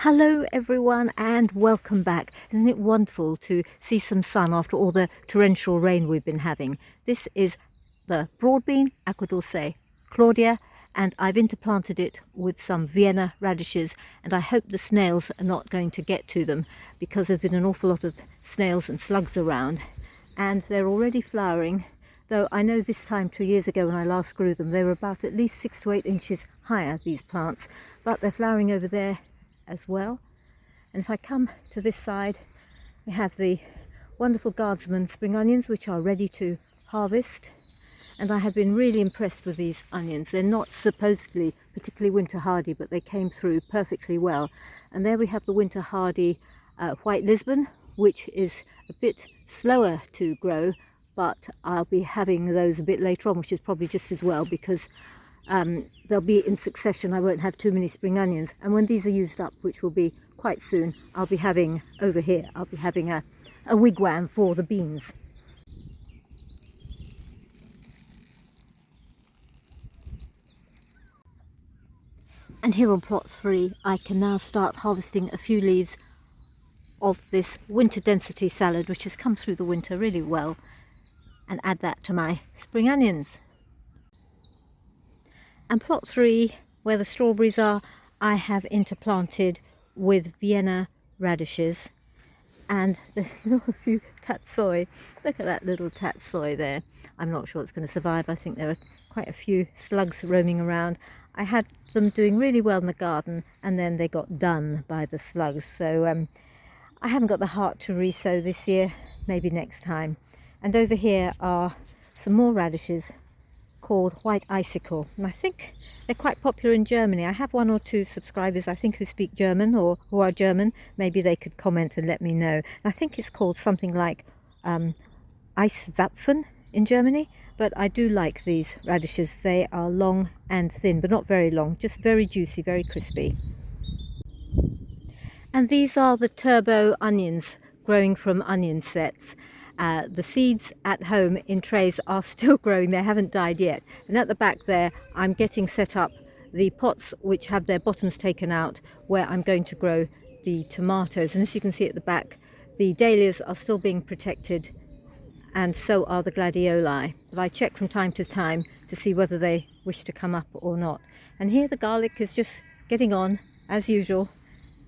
Hello everyone and welcome back. Isn't it wonderful to see some sun after all the torrential rain we've been having? This is the broadbean, Aqua Dulce Claudia, and I've interplanted it with some Vienna radishes, and I hope the snails are not going to get to them because there's been an awful lot of snails and slugs around, and they're already flowering. Though I know this time 2 years ago when I last grew them, they were about at least 6 to 8 inches higher, these plants, but they're flowering over there as well. And if I come to this side, we have the wonderful Guardsman spring onions, which are ready to harvest. And I have been really impressed with these onions. They're not supposedly particularly winter hardy, but they came through perfectly well. And there we have the winter hardy white Lisbon, which is a bit slower to grow, but I'll be having those a bit later on, which is probably just as well, because they'll be in succession. I won't have too many spring onions, and when these are used up, which will be quite soon, I'll be having over here, I'll be having a wigwam for the beans. And here on plot 3 I can now start harvesting a few leaves of this winter density salad, which has come through the winter really well, and add that to my spring onions. And plot 3, where the strawberries are, I have interplanted with Vienna radishes. And there's still a few tatsoi. Look at that little tatsoi there. I'm not sure it's going to survive. I think there are quite a few slugs roaming around. I had them doing really well in the garden, and then they got done by the slugs. So I haven't got the heart to re-sow this year, maybe next time. And over here are some more radishes called White Icicle, and I think they're quite popular in Germany. I have 1 or 2 subscribers, I think, who speak German or who are German. Maybe they could comment and let me know. And I think it's called something like Eiswapfen in Germany, but I do like these radishes. They are long and thin, but not very long, just very juicy, very crispy. And these are the turbo onions growing from onion sets. The seeds at home in trays are still growing, they haven't died yet. And at the back there, I'm getting set up the pots which have their bottoms taken out, where I'm going to grow the tomatoes. And as you can see at the back, the dahlias are still being protected, and so are the gladioli. But I check from time to time to see whether they wish to come up or not. And here the garlic is just getting on as usual,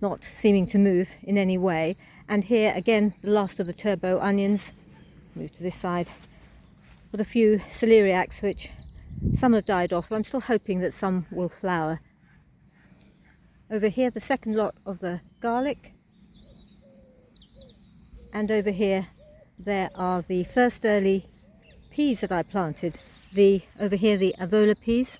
not seeming to move in any way. And here again, the last of the turbo onions. Move to this side with a few celeriacs, which some have died off, but I'm still hoping that some will flower. Over here, the second lot of the garlic, and over here there are the first early peas that I planted. Over here, the avola peas.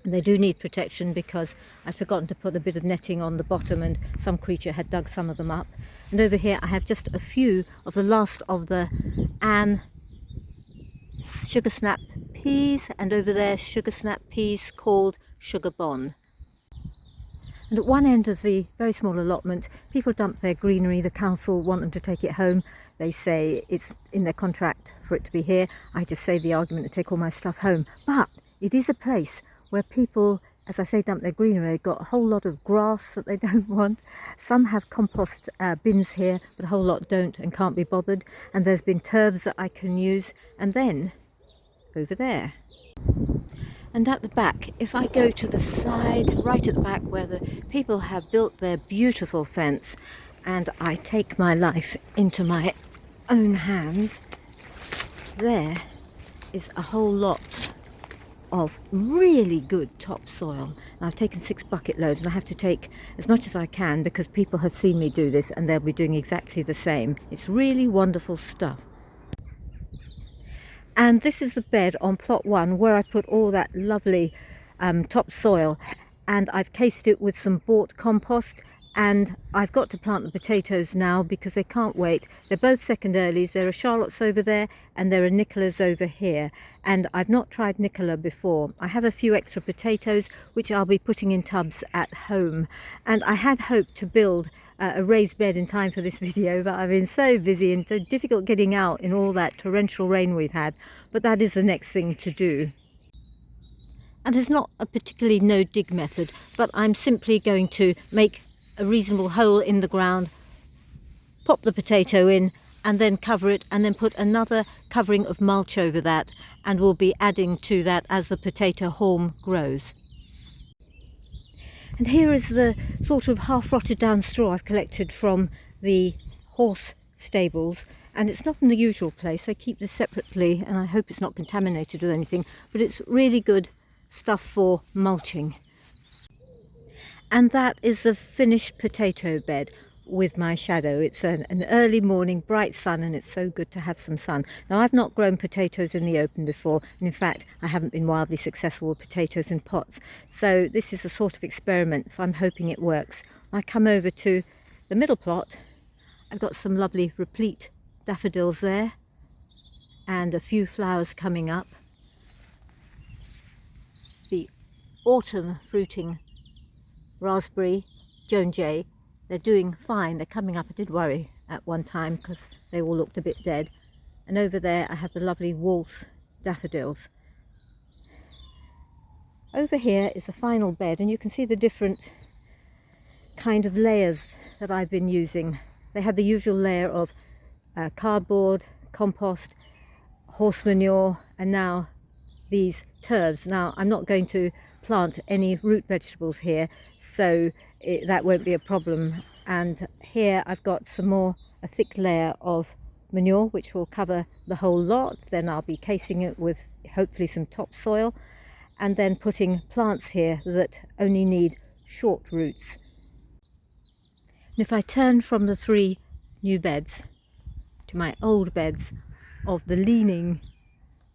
And they do need protection because I'd forgotten to put a bit of netting on the bottom, and some creature had dug some of them up. And over here I have just a few of the last of the Anne sugar snap peas, and over there sugar snap peas called sugar bon. And at one end of the very small allotment, people dump their greenery. The council want them to take it home. They say it's in their contract for it to be here. I just say the argument to take all my stuff home. But it is a place where people, as I say, dump their greenery. They've got a whole lot of grass that they don't want. Some have compost bins here, but a whole lot don't and can't be bothered. And there's been turbs that I can use. And then over there. And at the back, if I go to the side, right at the back where the people have built their beautiful fence, and I take my life into my own hands, there is a whole lot of really good topsoil. And I've taken 6 bucket loads, and I have to take as much as I can because people have seen me do this and they'll be doing exactly the same. It's really wonderful stuff. And this is the bed on plot 1 where I put all that lovely topsoil, and I've cased it with some bought compost. And I've got to plant the potatoes now because they can't wait. They're both second earlies. There are Charlottes over there and there are Nicolas over here. And I've not tried Nicola before. I have a few extra potatoes which I'll be putting in tubs at home. And I had hoped to build a raised bed in time for this video, but I've been so busy and so difficult getting out in all that torrential rain we've had. But that is the next thing to do. And it's not a particularly no dig method, but I'm simply going to make a reasonable hole in the ground, pop the potato in and then cover it, and then put another covering of mulch over that, and we'll be adding to that as the potato haulm grows. And here is the sort of half rotted down straw I've collected from the horse stables, and it's not in the usual place. I keep this separately and I hope it's not contaminated with anything, but it's really good stuff for mulching. And that is the finished potato bed with my shadow. It's an early morning, bright sun, and it's so good to have some sun. Now, I've not grown potatoes in the open before, and in fact I haven't been wildly successful with potatoes in pots, so this is a sort of experiment, so I'm hoping it works. I come over to the middle plot. I've got some lovely replete daffodils there and a few flowers coming up. The autumn fruiting raspberry, Joan Jay, they're doing fine. They're coming up. I did worry at one time because they all looked a bit dead. And over there I have the lovely waltz daffodils. Over here is the final bed, and you can see the different kind of layers that I've been using. They had the usual layer of cardboard, compost, horse manure, and now these turfs. Now, I'm not going to plant any root vegetables here, so that won't be a problem. And here I've got some more, a thick layer of manure which will cover the whole lot. Then I'll be casing it with hopefully some topsoil, and then putting plants here that only need short roots. And if I turn from the 3 new beds to my old beds of the leaning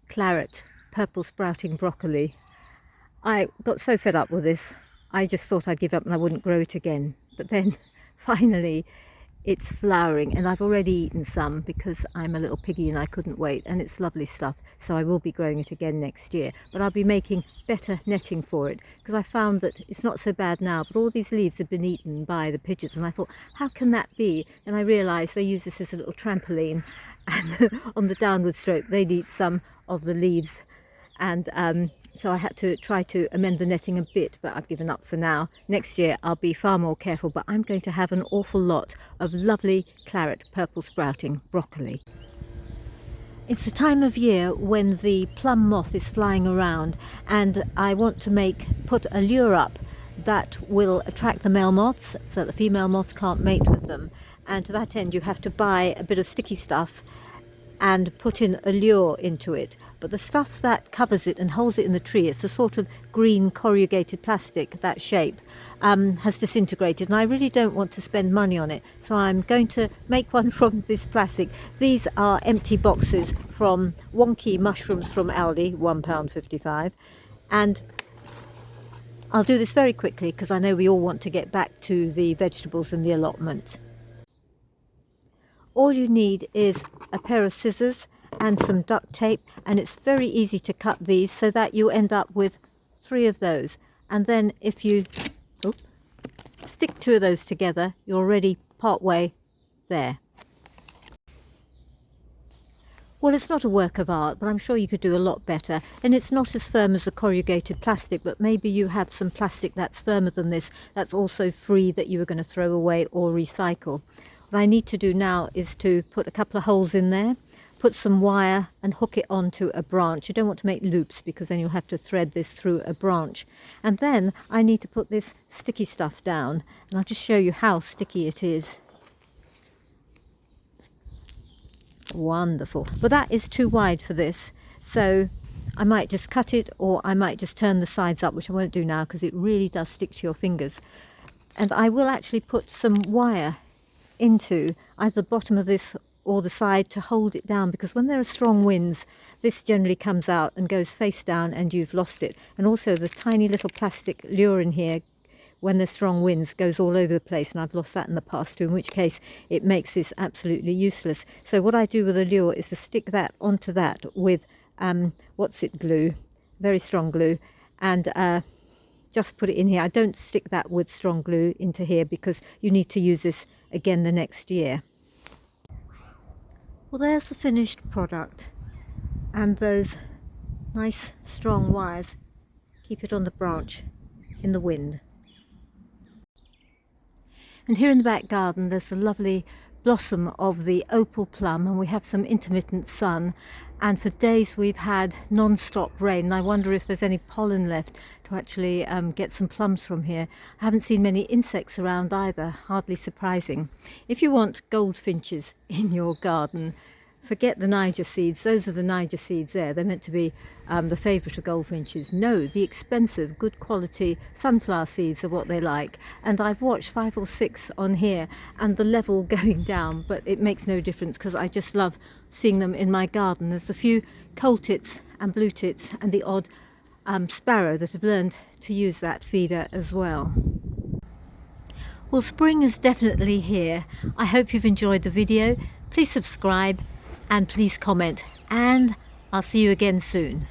claret purple sprouting broccoli, I got so fed up with this, I just thought I'd give up and I wouldn't grow it again. But then finally it's flowering, and I've already eaten some because I'm a little piggy and I couldn't wait, and it's lovely stuff. So I will be growing it again next year, but I'll be making better netting for it, because I found that it's not so bad now, but all these leaves have been eaten by the pigeons, and I thought, how can that be? And I realised they use this as a little trampoline, and on the downward stroke they'd eat some of the leaves. And so I had to try to amend the netting a bit, but I've given up for now. Next year I'll be far more careful, but I'm going to have an awful lot of lovely claret purple sprouting broccoli. It's the time of year when the plum moth is flying around, and I want to put a lure up that will attract the male moths so that the female moths can't mate with them. And to that end you have to buy a bit of sticky stuff and put in a lure into it. But the stuff that covers it and holds it in the tree, it's a sort of green corrugated plastic, that shape, has disintegrated, and I really don't want to spend money on it. So I'm going to make one from this plastic. These are empty boxes from wonky mushrooms from Aldi, £1.55. And I'll do this very quickly because I know we all want to get back to the vegetables and the allotment. All you need is a pair of scissors and some duct tape, and it's very easy to cut these so that you end up with 3 of those. And then if you stick 2 of those together, you're already part way there. Well, it's not a work of art, but I'm sure you could do a lot better. And it's not as firm as the corrugated plastic, but maybe you have some plastic that's firmer than this, that's also free, that you were going to throw away or recycle. What I need to do now is to put a couple of holes in there, put some wire and hook it onto a branch. You don't want to make loops because then you'll have to thread this through a branch. And then I need to put this sticky stuff down, and I'll just show you how sticky it is. Wonderful. But that is too wide for this, so I might just cut it, or I might just turn the sides up, which I won't do now because it really does stick to your fingers. And I will actually put some wire into either the bottom of this or the side to hold it down, because when there are strong winds this generally comes out and goes face down and you've lost it. And also the tiny little plastic lure in here, when there's strong winds, goes all over the place, and I've lost that in the past too, in which case it makes this absolutely useless. So what I do with a lure is to stick that onto that with glue, very strong glue, and just put it in here. I don't stick that with strong glue into here because you need to use this again the next year. Well, there's the finished product, and those nice strong wires keep it on the branch in the wind. And here in the back garden there's the lovely blossom of the opal plum, and we have some intermittent sun, and for days we've had non-stop rain, and I wonder if there's any pollen left to actually get some plums from here. I haven't seen many insects around either, hardly surprising. If you want goldfinches in your garden, forget the Niger seeds. Those are the Niger seeds there. They're meant to be the favourite of goldfinches. No, the expensive, good quality sunflower seeds are what they like. And I've watched 5 or 6 on here and the level going down, but it makes no difference because I just love seeing them in my garden. There's a few coal tits and blue tits and the odd sparrow that have learned to use that feeder as well. Well, spring is definitely here. I hope you've enjoyed the video. Please subscribe and please comment, and I'll see you again soon.